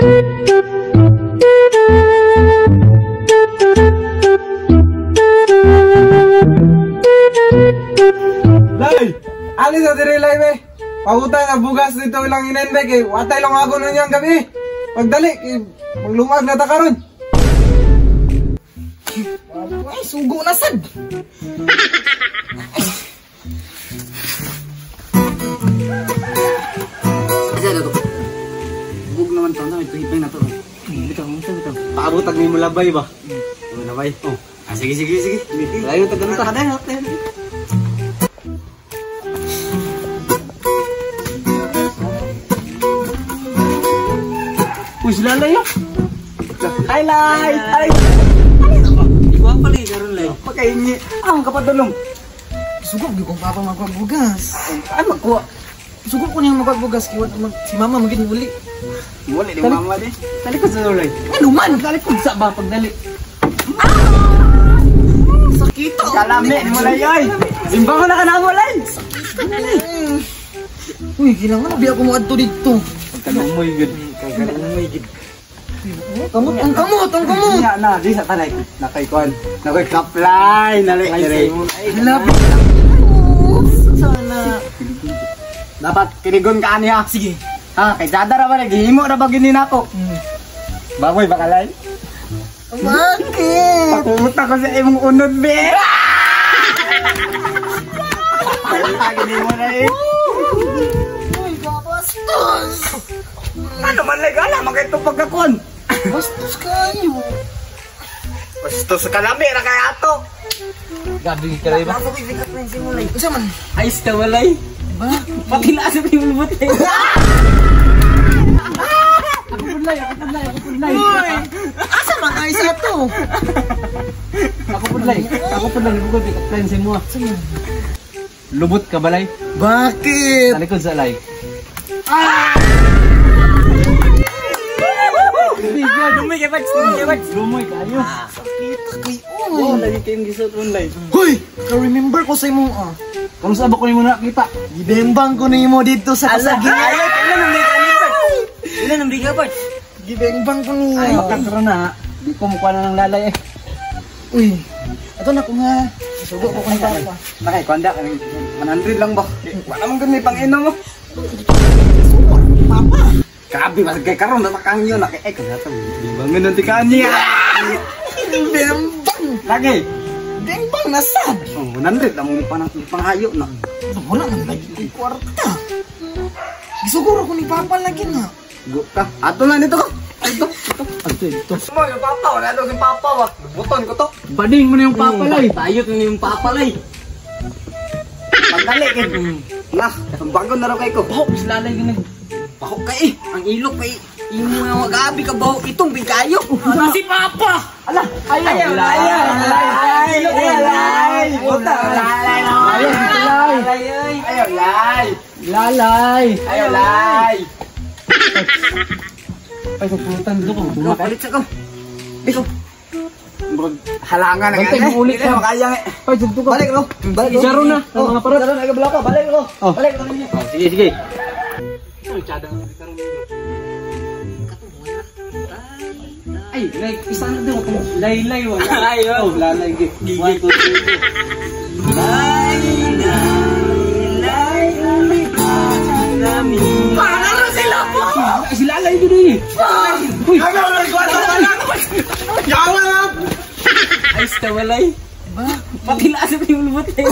Lay! Ali sa diri lay be. Pangutay na bugas dito ilang inenbe kay watay lang ako nun yang gabi. Pagdali maglumag na ta karon. Ay, sugo na sad. Asa dato? Bug naman to na ipay na to. Bitaw. Paabutag ni mo labay ba? Labay. Oh. Sige. Layo ta ganun ta kada. Uy, sila layo. Ay. Ikaw pala karon lay. Pakaingi. Ang kapadulong. Sugo gyud kong papa magbugas. Ano magkuha? Sugo ko niya magbugas kay si mama magin uli. Wala di mama di. Talikod sa ulay. Ano man, talikod sa ba pagdali. Sakito. Kalami mo layoy. Simbang ko na kanamo lay. Uy, kailangan na biya ko mo adto dito. Kanamoy gud. Kanamoy gud. Kamot. Ya na, di sa tanay. Nakay kuan. Nakay kaplay, nali dire. Hilap. Sana. Dapat kinigon ka niya. Sige. Ha, kay Jada ra ba naghimo ra ba gini nako? Baboy bakalay. Bakit? Pakumot ako sa imong unod be. Gini mo na eh. Uy, bastos. Ano man lay gala magayto pagkakon. Bastos kayo. Gusto sa kalami ra kay ato. Gabi ka rin ba? Ako ibigat na yung simulay. Usa man. Ayos ka walay. Ba? Pati laasa ko yung lubot eh. Ako punlay. Uy! Asa man ay sa to? Ako punlay. Lubot ka plan sa mo. Lubot ka balay. Bakit? Talikod sa lay. Lumay kay Bags. Lumoy kayo. Kita kay Oh, lagi kayong gisot punlay. Hoy! Ka-remember ko sa imo Kung sa ko nimo nakita. Gibembang ko nimo dito sa kasagin. Ilan ang bigay ni Bags? Ilan ang bigay Bags? Gibembang ko niyo. Ay, makakaro na. Di ko mukha na ng lalay eh. Uy! Ato na ko nga. Sugo ko kung papa. Nakay, kwanda. 100 lang ba? Wala mong ganun pang-inom mo. Papa! Grabe, mas kay karon natakang yun. Kaya kaya bimbangan ng tikaan niya. Bembang! Lagi. Bembang na sad! Oh, 100 lang mong panghayo na. Wala man lagi kay kwarta. Siguro ko ni papa lagi na. Go ka. Ato na nito ko. Ito. Ito. Mo yung papa, wala daw yung papa wa. Buton ko to. Bading mo na yung papalay. Tayot na yung papalay. Pagdali kay. Nah, bago na raw kay ko. Oh, mas lalay ka Baho kay. Ang ilok kay. Yung mga magabi ka baho itong bigayo. Ano si Papa? Ala, ayaw. Lalay. Ay, pagputan dito ko. Balik sa ko. Biko. Halangan na Bantay nga. mo ulit ka. Makaya nga. Ay, dito ka. Balik ko. Saro na. Ang mga parot. Saro na kabila ko. Balik ko. Oh. Balik ko ninyo. Sige. Ay, like, isa na daw. Laylay, wala. Ayun. Oh, lalay. 1, 2, 3, 4. Paano sila po? Ay, si lalay doon eh. Uy! Yawa! Ay, stawalay. Ba? Pati laasa ko yung lubot eh.